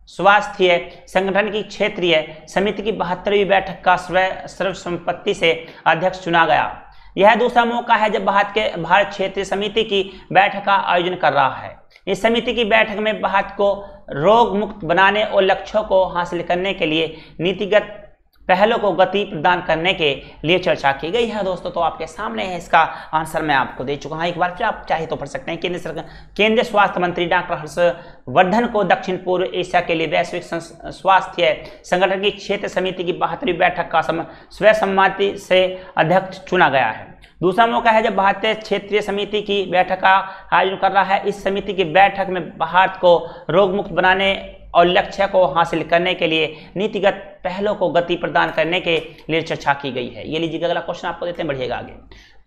स्वास्थ्य संगठन की क्षेत्रीय समिति की 72वीं बैठक का सर्वसम्मति से अध्यक्ष चुना गया। यह दूसरा मौका है जब भारत क्षेत्रीय समिति की बैठक का आयोजन कर रहा है। इस समिति की बैठक में भारत को रोग मुक्त बनाने और लक्ष्यों को हासिल करने के लिए नीतिगत पहलों को गति प्रदान करने के लिए चर्चा की गई है दोस्तों। तो आपके सामने है, इसका आंसर मैं आपको दे चुका हूं, एक बार फिर आप चाहे तो पढ़ सकते हैं। केंद्रीय स्वास्थ्य मंत्री डॉक्टर हर्षवर्धन को दक्षिण पूर्व एशिया के लिए वैश्विक स्वास्थ्य संगठन की क्षेत्र समिति की 72वीं बैठक का सर्वसम्मति से अध्यक्ष चुना गया है। दूसरा मौका है जब भारतीय क्षेत्रीय समिति की बैठक का आयोजन कर रहा है। इस समिति की बैठक में भारत को रोग मुक्त बनाने और लक्ष्य को हासिल करने के लिए नीतिगत पहलों को गति प्रदान करने के लिए चर्चा की गई है। ये लीजिएगा अगला क्वेश्चन आपको देते हैं, बढ़िएगा आगे।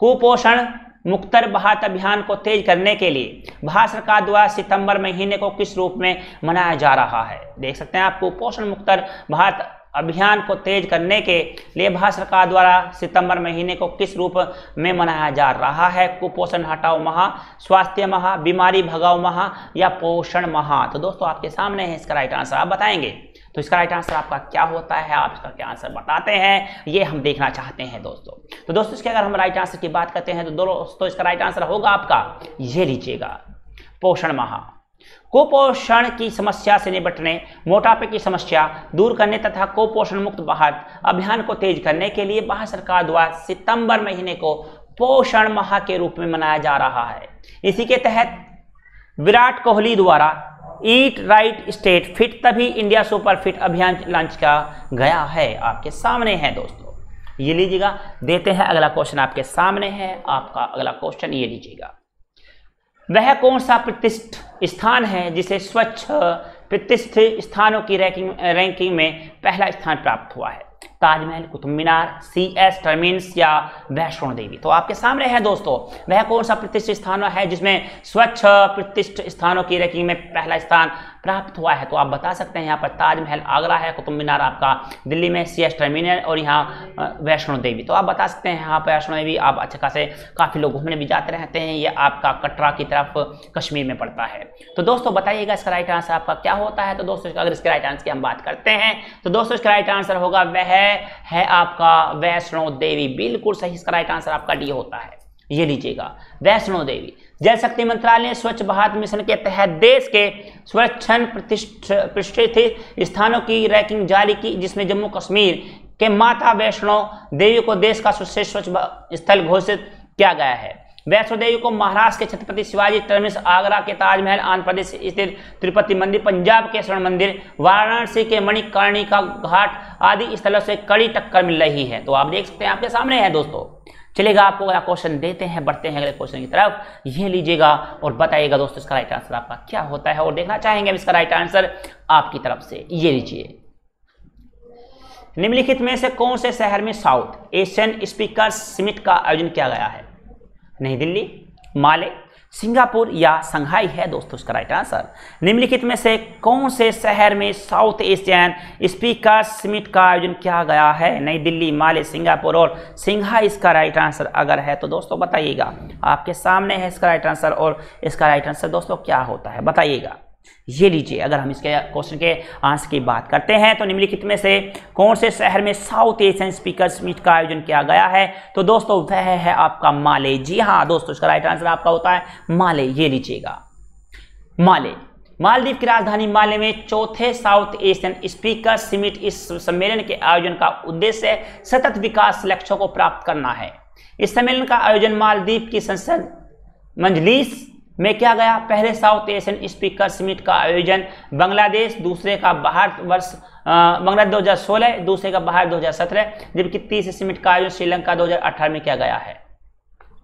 कुपोषण मुक्त भारत अभियान को तेज करने के लिए भारत सरकार द्वारा सितंबर महीने को किस रूप में मनाया जा रहा है? देख सकते हैं आप, कुपोषण मुक्त भारत अभियान को तेज करने के लिए भारत सरकार द्वारा सितंबर महीने को किस रूप में मनाया जा रहा है? कुपोषण हटाओ माह, स्वास्थ्य माह, बीमारी भगाओ माह या पोषण माह? तो दोस्तों आपके सामने है, इसका राइट आंसर आप बताएंगे। तो इसका राइट आंसर आपका क्या होता है, आप इसका क्या आंसर बताते हैं, ये हम देखना चाहते हैं दोस्तों। तो दोस्तों इसके अगर हम राइट आंसर की बात करते हैं तो दोस्तों इसका राइट आंसर होगा आपका, ये लीजिएगा, पोषण माह। कुपोषण की समस्या से निपटने, मोटापे की समस्या दूर करने तथा कुपोषण मुक्त भारत अभियान को तेज करने के लिए भारत सरकार द्वारा सितंबर महीने को पोषण माह के रूप में मनाया जा रहा है। इसी के तहत विराट कोहली द्वारा ईट राइट स्टेट फिट तभी इंडिया सुपर फिट अभियान लॉन्च किया गया है। आपके सामने है दोस्तों, ये लीजिएगा। देते हैं अगला क्वेश्चन, आपके सामने है आपका अगला क्वेश्चन, ये लीजिएगा। वह कौन सा प्रतिष्ठित स्थान है जिसे स्वच्छ प्रतिष्ठित स्थानों की रैंकिंग में पहला स्थान प्राप्त हुआ है? ताजमहल, कुतुब मीनार, CS टर्मिनस या वैष्णो देवी? तो आपके सामने है दोस्तों, वह कौन सा प्रतिष्ठित स्थान है जिसमें स्वच्छ प्रतिष्ठित स्थानों की रैंकिंग में पहला स्थान प्राप्त हुआ है? तो आप बता सकते हैं यहाँ पर ताजमहल आगरा है, कुतुब मीनार आपका दिल्ली में, CS टर्मिनल और यहाँ वैष्णो देवी। तो आप बता सकते हैं यहाँ पर वैष्णो देवी आप अच्छे खासे काफ़ी लोग घूमने भी जाते रहते हैं, ये आपका कटरा की तरफ कश्मीर में पड़ता है। तो दोस्तों बताइएगा इसका राइट आंसर आपका क्या होता है? तो दोस्तों अगर इसके राइट आंसर की हम बात करते हैं तो दोस्तों इसका राइट आंसर होगा वह है आपका वैष्णो देवी। बिल्कुल सही, इसका राइट आंसर आपका डी होता है। ये लीजिएगा वैष्णो देवी। जल शक्ति मंत्रालय ने स्वच्छ भारत मिशन के तहत देश के स्वच्छ प्रतिष्ठित स्थानों की रैंकिंग जारी की, जिसमें जम्मू कश्मीर के माता वैष्णो देवी को देश का सर्वश्रेष्ठ स्वच्छ स्थल घोषित किया गया है। वैष्णो देवी को महाराष्ट्र के छत्रपति शिवाजी टर्मिनस, आगरा के ताजमहल, आंध्र प्रदेश स्थित तिरुपति मंदिर, पंजाब के स्वर्ण मंदिर, वाराणसी के मणिकर्णिका घाट आदि स्थलों से कड़ी टक्कर मिल रही है। तो आप देख सकते हैं आपके सामने है दोस्तों। चलेगा, आपको अगला क्वेश्चन देते हैं, बढ़ते हैं अगले क्वेश्चन की तरफ। ये लीजिएगा और बताइएगा दोस्तों इसका राइट आंसर आपका क्या होता है, और देखना चाहेंगे इसका राइट आंसर आपकी तरफ से। ये लीजिए, निम्नलिखित में से कौन से शहर में साउथ एशियन स्पीकर्स समिट का आयोजन किया गया है? नई दिल्ली, माले, सिंगापुर या संघाई है दोस्तों इसका राइट आंसर। निम्नलिखित में से कौन से शहर में साउथ एशियन स्पीकर्स समिट का आयोजन किया गया है? नई दिल्ली, माले, सिंगापुर और सिंघाई इसका राइट आंसर अगर है तो दोस्तों बताइएगा। आपके सामने है इसका राइट आंसर, और इसका राइट आंसर दोस्तों क्या होता है बताइएगा। ये लीजिए, अगर हम इसके क्वेश्चन के आंसर की बात करते हैं तो निम्नलिखित में से कौन से शहर में साउथ एशियन स्पीकर्स मीट का आयोजन किया गया है? तो दोस्तों वह है आपका माले। जी हाँ दोस्तों, इसका राइट आंसर आपका होता है माले। ये लीजिएगा, माले। मालदीव की राजधानी माले में चौथे साउथ एशियन स्पीकर समिट, इस सम्मेलन के आयोजन का उद्देश्य सतत विकास लक्ष्यों को प्राप्त करना है। इस सम्मेलन का आयोजन मालदीव की संसद मजलिस में किया गया। पहले साउथ एशियन स्पीकर समिट का आयोजन बांग्लादेश, दूसरे का भारत वर्ष बांग्लादेश 2016, दूसरे का भारत 2017, जबकि तीसरे समिट का आयोजन श्रीलंका 2018 में किया गया है।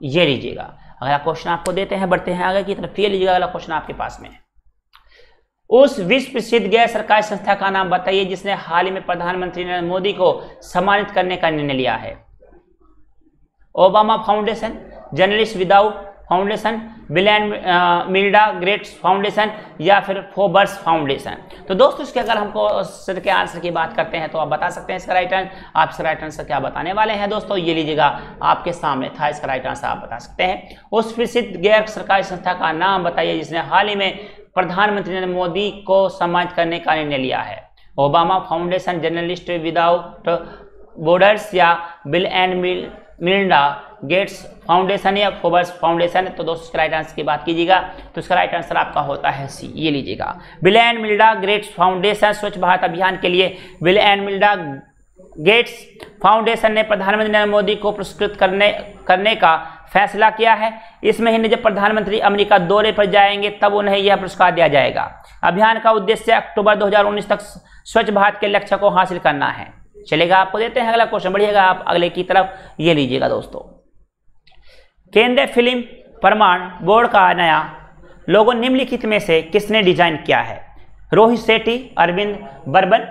ये लीजिएगा, अगला क्वेश्चन आपको देते हैं, बढ़ते हैं आगे की तरफ। ये लीजिएगा अगला क्वेश्चन आपके पास में। उस विश्व प्रसिद्ध गैर सरकारी संस्था का नाम बताइए जिसने हाल ही में प्रधानमंत्री नरेंद्र मोदी को सम्मानित करने का निर्णय लिया है? Obama foundation, journalist without foundation, bill and Melinda Gates foundation या फिर फोबर्स फाउंडेशन? तो दोस्तों इसके अगर हमको के आंसर की बात करते हैं तो आप बता सकते हैं इसका राइट आंसर। आप इसका राइट आंसर क्या बताने वाले हैं दोस्तों? ये लीजिएगा, आपके सामने था, इसका राइट आंसर आप बता सकते हैं। उस प्रसिद्ध गैर सरकारी संस्था का नाम बताइए जिसने हाल ही में प्रधानमंत्री नरेंद्र मोदी को सम्मानित करने का निर्णय लिया है? Obama foundation, journalist without borders या bill and Melinda Gates foundation या फोबर्स फाउंडेशन? तो दोस्तों इसका राइट आंसर की बात कीजिएगा तो इसका राइट आंसर आपका होता है सी। ये लीजिएगा, bill and Melinda Gates foundation स्वच्छ भारत अभियान के लिए bill and Melinda Gates foundation ने प्रधानमंत्री नरेंद्र मोदी को पुरस्कृत करने का फैसला किया है। इस महीने जब प्रधानमंत्री अमेरिका दौरे पर जाएंगे तब उन्हें यह पुरस्कार दिया जाएगा। अभियान का उद्देश्य अक्टूबर 2019 तक स्वच्छ भारत के लक्ष्य को हासिल करना है। चलेगा, आपको देते हैं अगला क्वेश्चन, बढ़िएगा आप अगले की तरफ। ये लीजिएगा दोस्तों, केंद्रीय फिल्म प्रमाण बोर्ड का नया लोगो निम्नलिखित में से किसने डिजाइन किया है? रोहित शेट्टी, अरविंद बर्मन,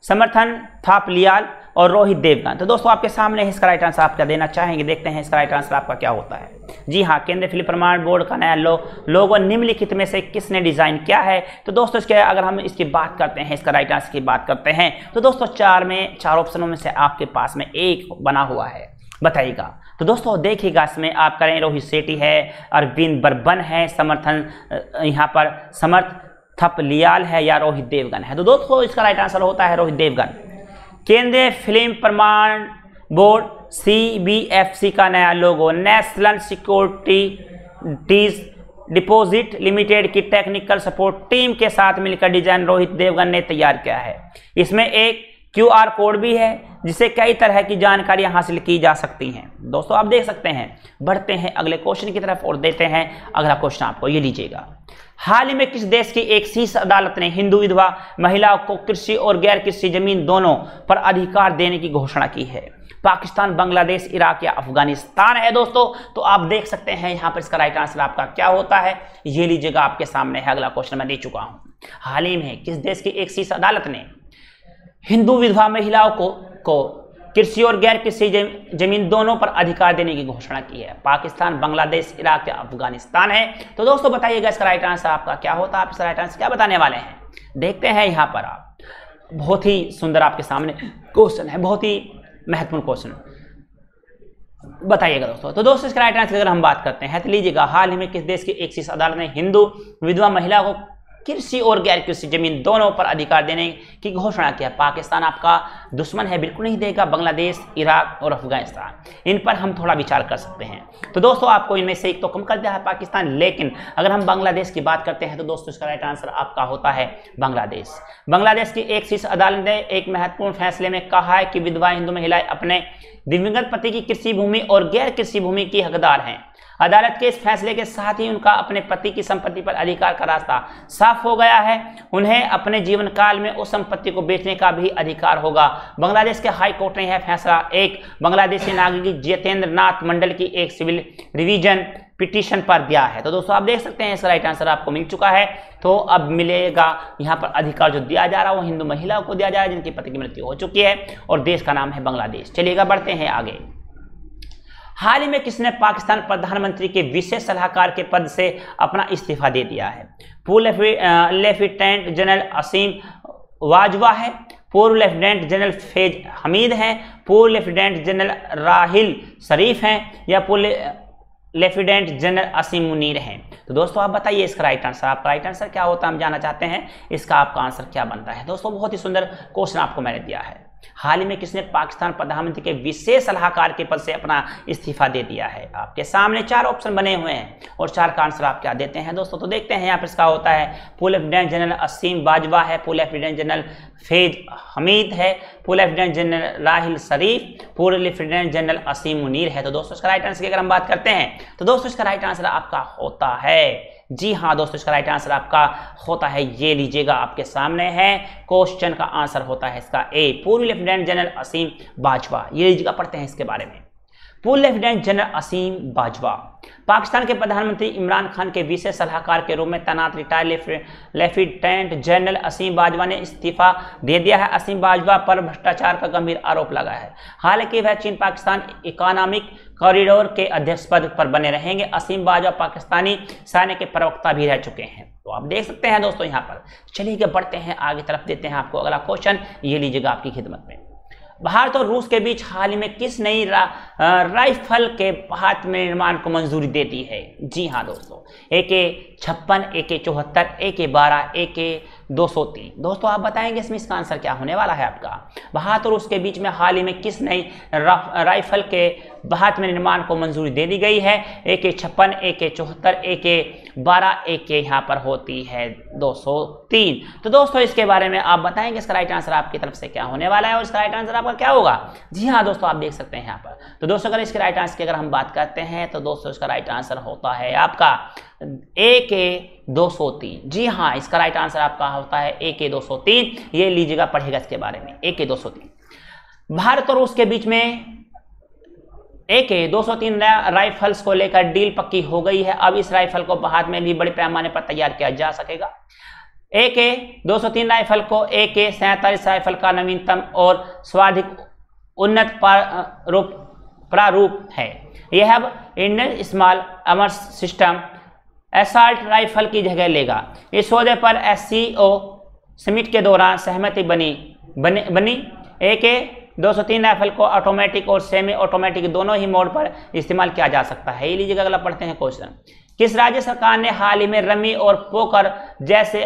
समर्थन थापलियाल और रोहित देवगन? तो दोस्तों आपके सामने इसका राइट आंसर आप क्या देना चाहेंगे, देखते हैं इसका राइट आंसर आपका क्या होता है। जी हाँ, केंद्रीय फिल्म प्रमाण बोर्ड का नया लोगो निम्नलिखित में से किसने डिजाइन किया है? तो दोस्तों इसके अगर हम इसकी बात करते हैं, इसका राइट आंसर की बात करते हैं तो दोस्तों चार ऑप्शनों में से आपके पास में एक बना हुआ है, बताइएगा। तो दोस्तों देखिएगा, इसमें आप करें रोहित शेट्टी है, अरविंद बर्मन है, समर्थन यहाँ पर समर्थ थपलियाल है या रोहित देवगन है? तो दोस्तों इसका राइट आंसर होता है रोहित देवगन। केंद्रीय फिल्म प्रमाण बोर्ड CBFC का नया लोगो नेशनल सिक्योरिटीज डिपॉजिट लिमिटेड की टेक्निकल सपोर्ट टीम के साथ मिलकर डिजाइन रोहित देवगन ने तैयार किया है। इसमें एक QR कोड भी है जिसे कई तरह की जानकारियां हासिल की जा सकती हैं। दोस्तों आप देख सकते हैं। बढ़ते हैं अगले क्वेश्चन की तरफ और देते हैं अगला क्वेश्चन आपको, ये लीजिएगा। हाल ही में किस देश की एक शीर्ष अदालत ने हिंदू विधवा महिलाओं को कृषि और गैर कृषि जमीन दोनों पर अधिकार देने की घोषणा की है? पाकिस्तान, बांग्लादेश, इराक या अफगानिस्तान है दोस्तों। तो आप देख सकते हैं यहाँ पर इसका राइट आंसर आपका क्या होता है, ये लीजिएगा आपके सामने है। अगला क्वेश्चन मैं दे चुका हूं। हाल ही में किस देश की एक शीर्ष अदालत ने हिंदू विधवा महिलाओं को कृषि और गैर कृषि जमीन दोनों पर अधिकार देने की घोषणा की है? पाकिस्तान, बांग्लादेश, इराक या अफगानिस्तान है। तो दोस्तों बताइएगा इसका राइट आंसर आपका क्या होता है। आप इसका राइट आंसर क्या बताने वाले हैं, देखते हैं यहाँ पर। आप बहुत ही सुंदर आपके सामने क्वेश्चन है, बहुत ही महत्वपूर्ण क्वेश्चन, बताइएगा दोस्तों। तो दोस्तों इसका राइट आंसर अगर हम बात करते हैं तो लीजिएगा, हाल ही में किस देश की एक शीर्ष अदालत ने हिंदू विधवा महिला को कृषि और गैर कृषि जमीन दोनों पर अधिकार देने की घोषणा किया? पाकिस्तान आपका दुश्मन है, बिल्कुल नहीं देगा। बांग्लादेश, इराक और अफगानिस्तान, इन पर हम थोड़ा विचार कर सकते हैं। तो दोस्तों आपको इनमें से एक तो कम कर दिया है पाकिस्तान, लेकिन अगर हम बांग्लादेश की बात करते हैं तो दोस्तों इसका राइट आंसर आपका होता है बांग्लादेश। बांग्लादेश की एक शीर्ष अदालत ने एक महत्वपूर्ण फैसले में कहा है कि विधवा हिंदू महिलाएं अपने दिवंगत पति की कृषि भूमि और गैर कृषि भूमि की हकदार हैं। अदालत के इस फैसले के साथ ही उनका अपने पति की संपत्ति पर अधिकार का रास्ता साफ हो गया है। उन्हें अपने जीवन काल में उस संपत्ति को बेचने का भी अधिकार होगा। बांग्लादेश के हाई कोर्ट ने यह फैसला एक बांग्लादेशी नागरिक जितेंद्र नाथ मंडल की एक सिविल रिवीजन पिटीशन पर दिया है। तो दोस्तों आप देख सकते हैं इसका राइट आंसर आपको मिल चुका है। तो अब मिलेगा यहाँ पर अधिकार जो दिया जा रहा है वो हिंदू महिलाओं को दिया जा रहा है जिनके पति की मृत्यु हो चुकी है, और देश का नाम है बांग्लादेश। चलिएगा बढ़ते हैं आगे। हाल ही में किसने पाकिस्तान प्रधानमंत्री के विशेष सलाहकार के पद से अपना इस्तीफा दे दिया है? पूर्व लेफ्टिनेंट जनरल असीम बाजवा है, पूर्व लेफ्टिनेंट जनरल फैज हमीद हैं, पूर्व लेफ्टिनेंट जनरल राहिल शरीफ हैं, या पूर्व लेफ्टिनेंट जनरल असीम मुनीर हैं? तो दोस्तों आप बताइए इसका राइट आंसर। आपका राइट आंसर क्या होता है हम जानना चाहते हैं, इसका आपका आंसर क्या बनता है? दोस्तों बहुत ही सुंदर क्वेश्चन आपको मैंने दिया है। हाल ही में किसने पाकिस्तान प्रधानमंत्री के विशेष सलाहकार के पद से अपना इस्तीफा दे दिया है? आपके सामने 4 ऑप्शन बने हुए हैं और 4 का आंसर आप क्या देते हैं दोस्तों? तो देखते हैं यहाँ पर इसका होता है पूर्व लेफ्टिनेंट जनरल असीम बाजवा है, पूर्व लेफ्टिनेंट जनरल फैज हमीद है, पूर्व लेफ्टिनेंट जनरल राहिल शरीफ, पूर्व लेफ्टिनेंट जनरल असीम मुनीर है। तो दोस्तों इसका राइट आंसर की अगर हम बात करते हैं तो दोस्तों इसका राइट आंसर आपका होता है, जी हाँ दोस्तों इसका राइट आंसर आपका होता है, ये लीजिएगा आपके सामने है। क्वेश्चन का आंसर होता है इसका ए, पूर्व लेफ्टिनेंट जनरल असीम बाजवा। ये लीजिएगा पढ़ते हैं इसके बारे में। पूर्व लेफ्टिनेंट जनरल असीम बाजवा पाकिस्तान के प्रधानमंत्री इमरान खान के विशेष सलाहकार के रूप में तैनात रिटायर्ड लेफ्टिनेंट जनरल असीम बाजवा ने इस्तीफा दे दिया है। असीम बाजवा पर भ्रष्टाचार का गंभीर आरोप लगा है। हालांकि वह चीन पाकिस्तान इकोनॉमिक कॉरिडोर के अध्यक्ष पद पर बने रहेंगे। असीम बाजवा पाकिस्तानी सैन्य के प्रवक्ता भी रह चुके हैं। तो आप देख सकते हैं दोस्तों यहाँ पर। चलिए बढ़ते हैं आगे तरफ, देते हैं आपको अगला क्वेश्चन, ये लीजिएगा आपकी खिदमत में। भारत और रूस के बीच हाल ही में किस नई राइफल के हाथ में निर्माण को मंजूरी दे दी है? जी हाँ दोस्तों, AK-56, AK-74, AK-12, AK-203। दोस्तों आप बताएंगे इसमें इसका आंसर क्या होने वाला है आपका। भारत और रूस के बीच में हाल ही में किस नई राइफल के हाथ में निर्माण को मंजूरी दे दी गई है? AK-56, AK-74, AK-12, AK यहाँ पर होती है 203। तो दोस्तों इसके बारे में आप बताएंगे इसका राइट आंसर आपकी तरफ से क्या होने वाला है और इसका राइट आंसर आपका क्या होगा। जी हाँ दोस्तों आप देख सकते हैं यहाँ पर। तो दोस्तों अगर इसके राइट आंसर की अगर हम बात करते हैं तो दोस्तों इसका राइट आंसर होता है आपका AK-203। जी हाँ इसका राइट आंसर आपका होता है AK-203। ये लीजिएगा पढ़ेगा इसके बारे में, AK-203। भारत और रूस के बीच में AK-203 राइफल्स को लेकर डील पक्की हो गई है। अब इस राइफल को भारत में भी बड़े पैमाने पर तैयार किया जा सकेगा। AK-203 राइफल को AK-47 राइफल का नवीनतम और सर्वाधिक उन्नत प्रारूप है। यह अब Indian small arms system assault rifle की जगह लेगा। इस सौदे पर SCO समिट के दौरान सहमति बनी। AK-203 राइफल को ऑटोमेटिक और सेमी ऑटोमेटिक दोनों ही मोड पर इस्तेमाल किया जा सकता है। ये लीजिएगा अगला पढ़ते हैं क्वेश्चन। किस राज्य सरकार ने हाल ही में रमी और पोकर जैसे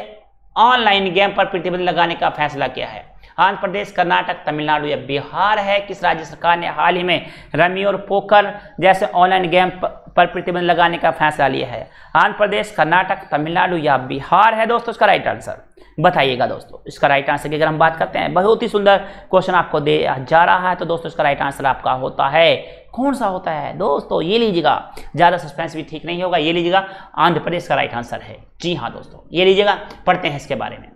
ऑनलाइन गेम पर प्रतिबंध लगाने का फैसला किया है? आंध्र प्रदेश, कर्नाटक, तमिलनाडु या बिहार है। किस राज्य सरकार ने हाल ही में रमी और पोकर जैसे ऑनलाइन गेम पर प्रतिबंध लगाने का फैसला लिया है? आंध्र प्रदेश, कर्नाटक, तमिलनाडु या बिहार है दोस्तों इसका राइट आंसर, बताइएगा दोस्तों। इसका राइट आंसर की अगर हम बात करते हैं, बहुत ही सुंदर क्वेश्चन आपको दे जा रहा है, तो दोस्तों इसका राइट आंसर आपका होता है, कौन सा होता है दोस्तों, ये लीजिएगा, ज्यादा सस्पेंस भी ठीक नहीं होगा, ये लीजिएगा, आंध्र प्रदेश का राइट आंसर है। जी हाँ दोस्तों, ये लीजिएगा, पढ़ते हैं इसके बारे में।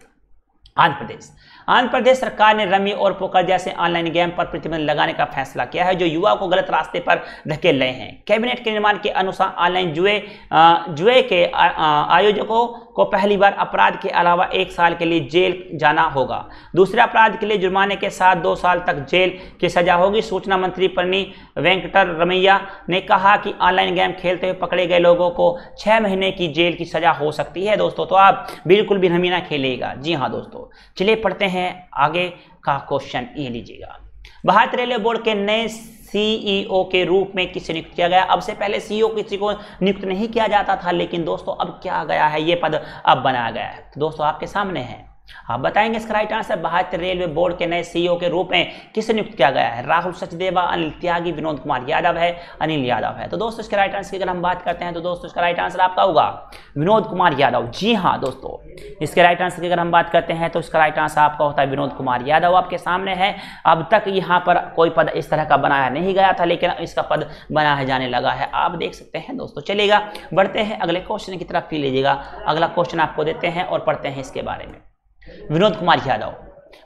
आंध्र प्रदेश सरकार ने रमी और पोकर जैसे ऑनलाइन गेम पर प्रतिबंध लगाने का फैसला किया है जो युवा को गलत रास्ते पर धकेल रहे हैं। कैबिनेट के निर्माण के अनुसार ऑनलाइन जुए के आयोजकों को पहली बार अपराध के अलावा 1 साल के लिए जेल जाना होगा। दूसरे अपराध के लिए जुर्माने के साथ 2 साल तक जेल की सजा होगी। सूचना मंत्री पन्नी वेंकटर रमैया ने कहा कि ऑनलाइन गेम खेलते हुए पकड़े गए लोगों को 6 महीने की जेल की सजा हो सकती है दोस्तों, तो आप बिल्कुल भी रमी ना खेलिएगा। जी हाँ दोस्तों, चलिए पढ़ते हैं आगे का क्वेश्चन, ये लीजिएगा। भारतीय रेलवे बोर्ड के नए सीईओ के रूप में किसे नियुक्त किया गया? अब से पहले सीईओ किसी को नियुक्त नहीं किया जाता था, लेकिन दोस्तों अब क्या गया है, ये पद अब बनाया गया है, तो दोस्तों आपके सामने है, आप बताएंगे इसका राइट आंसर। भारतीय रेलवे बोर्ड के नए सीईओ के रूप में किसे नियुक्त किया गया है? राहुल सचदेवा, अनिल त्यागी, विनोद कुमार यादव है, अनिल यादव है। तो दोस्तों इसके राइट आंसर की अगर हम बात करते हैं तो दोस्तों इसका राइट आंसर आपका होगा विनोद कुमार यादव। जी हाँ दोस्तों, इसके राइट आंसर की अगर हम बात करते हैं तो इसका राइट आंसर आपका होता है विनोद कुमार यादव, आपके सामने है। अब तक यहाँ पर कोई पद इस तरह का बनाया नहीं गया था, लेकिन इसका पद बनाया जाने लगा है, आप देख सकते हैं दोस्तों। चलिएगा बढ़ते हैं अगले क्वेश्चन की तरफ, लीजिएगा, अगला क्वेश्चन आपको देते हैं और पढ़ते हैं इसके बारे में। विनोद कुमार यादव,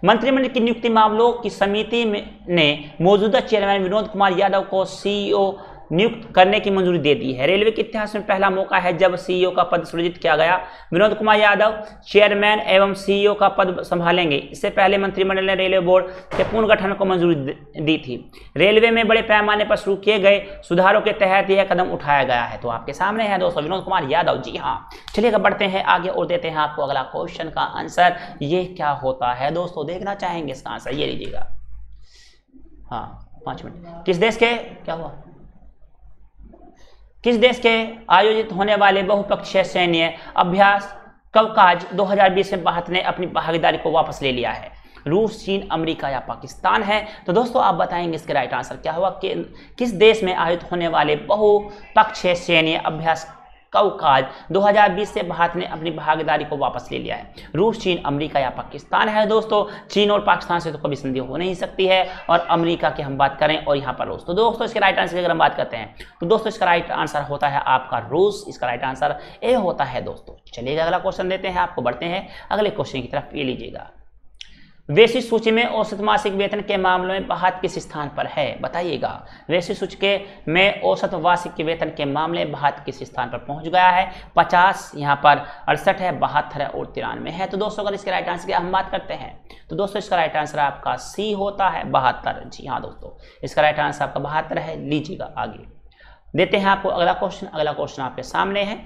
मंत्रिमंडल की नियुक्ति मामलों की समिति ने मौजूदा चेयरमैन विनोद कुमार यादव को सीईओ नियुक्त करने की मंजूरी दे दी है। रेलवे के इतिहास में पहला मौका है जब सीईओ का पद सृजित किया गया। विनोद कुमार यादव चेयरमैन एवं सीईओ का पद संभालेंगे। इससे पहले मंत्रिमंडल ने रेलवे बोर्ड के पुनर्गठन को मंजूरी दी थी। रेलवे में बड़े पैमाने पर शुरू किए गए सुधारों के तहत यह कदम उठाया गया है, तो आपके सामने है दोस्तों विनोद कुमार यादव। जी हाँ, चलिएगा बढ़ते हैं आगे और देते हैं आपको अगला क्वेश्चन का आंसर, ये क्या होता है दोस्तों, देखना चाहेंगे इसका आंसर, ये लीजिएगा। हाँ 5 मिनट। किस देश के क्या हुआ, किस देश के आयोजित होने वाले बहुपक्षीय सैन्य अभ्यास कवकाज 2020 में भारत ने अपनी भागीदारी को वापस ले लिया है? रूस, चीन, अमेरिका या पाकिस्तान है? तो दोस्तों आप बताएंगे इसके राइट आंसर क्या हुआ कि किस देश में आयोजित होने वाले बहुपक्षीय सैन्य अभ्यास कवकाज 2020 से भारत ने अपनी भागीदारी को वापस ले लिया है? रूस, चीन, अमेरिका या पाकिस्तान है दोस्तों। चीन और पाकिस्तान से तो कभी संधि हो नहीं सकती है, और अमेरिका की हम बात करें और यहाँ पर रूस, तो दोस्तों इसके राइट आंसर की अगर हम बात करते हैं तो दोस्तों इसका राइट आंसर होता है आपका रूस, इसका राइट आंसर ए होता है दोस्तों। चलिएगा अगला क्वेश्चन देते हैं आपको, बढ़ते हैं अगले क्वेश्चन की तरफ, ये लीजिएगा। वैश्विक सूची में औसत मासिक वेतन के मामले में भारत किस स्थान पर है? बताइएगा। वैश्विक सूची में औसत वार्षिक वेतन के मामले में भारत किस स्थान पर पहुंच गया है? 50, यहाँ पर 68 है, 72 है और 93 है। तो दोस्तों अगर इसके राइट आंसर की हम बात करते हैं तो दोस्तों इसका राइट आंसर आपका सी होता है 72। जी हाँ दोस्तों, इसका राइट आंसर आपका 72 है। लीजिएगा आगे देते हैं आपको अगला क्वेश्चन। अगला क्वेश्चन आपके सामने है।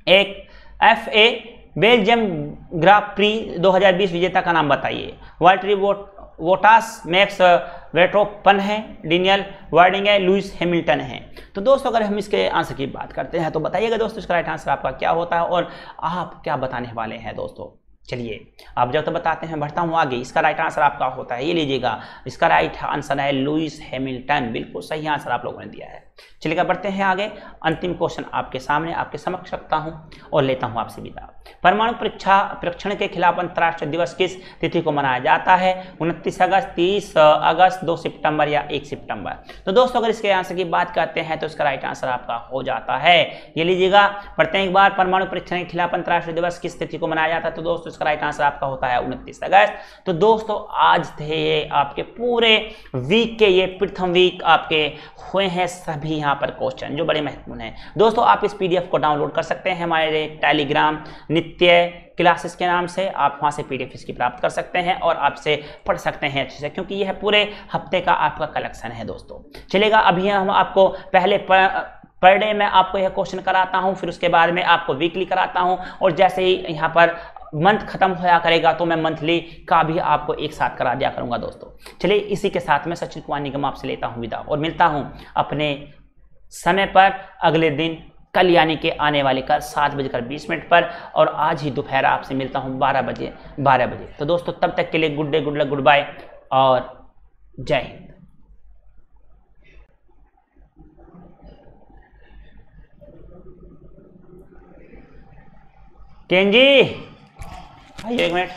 एक FA बेल्जियम ग्रां प्री 2020 विजेता का नाम बताइए। वाल्टरी बोटास, मैक्स वर्स्टैपन है, डेनियल वार्डिंग है, लुइस हैमिल्टन है। तो दोस्तों अगर हम इसके आंसर की बात करते हैं तो बताइएगा दोस्तों इसका राइट आंसर आपका क्या होता है और आप क्या बताने वाले हैं दोस्तों। चलिए आप जब तो बताते हैं, बढ़ता हूँ आगे। इसका राइट आंसर आपका होता है, ये लीजिएगा, इसका राइट आंसर है लुइस हैमिल्टन। बिल्कुल सही आंसर आप लोगों ने दिया है। चलिएगा बढ़ते हैं आगे। अंतिम क्वेश्चन आपके सामने आपके समक्ष रखता हूं और लेता हूं आपसे विदा। परमाणु परीक्षण के खिलाफ अंतर्राष्ट्रीय दिवस किस तिथि को मनाया जाता है? 29 अगस्त, 30 अगस्त, 2 सितंबर या 1 सितंबर? तो दोस्तों अगर इसके आंसर की बात करते हैं तो इसका राइट आंसर आपका हो जाता है, ये लीजिएगा, पढ़ते हैं एक बार। परमाणु परीक्षण के खिलाफ अंतर्राष्ट्रीय दिवस किस तिथि को मनाया जाता है? तो दोस्तों इसका राइट आंसर आपका होता है 29 अगस्त। तो दोस्तों आज थे ये आपके पूरे वीक के, ये प्रथम वीक आपके हुए हैं सभी यहाँ पर क्वेश्चन जो बड़े महत्वपूर्ण हैं। दोस्तों आप इस PDF को डाउनलोड कर सकते हैं हमारे टेलीग्राम नित्य क्लासेस के नाम से, आप वहाँ से PDF इसकी प्राप्त कर सकते हैं और आपसे पढ़ सकते हैं अच्छे से, क्योंकि यह पूरे हफ्ते का आपका कलेक्शन है दोस्तों। चलेगा अभी हम आपको पहले पर डे में आपको यह क्वेश्चन कराता हूँ, फिर उसके बाद में आपको वीकली कराता हूँ, और जैसे ही यहाँ पर मंथ खत्म होया करेगा तो मैं मंथली का भी आपको एक साथ करा दिया करूंगा दोस्तों। चलिए इसी के साथ में सचिन कुमार निगम आपसे लेता हूं विदा और मिलता हूं अपने समय पर अगले दिन कल यानी कि आने वाली कल 7:20 पर, और आज ही दोपहर आपसे मिलता हूँ 12 बजे। तो दोस्तों तब तक के लिए good day, good luck, goodbye और जय हिंद। केन जी आइए 1 मिनट।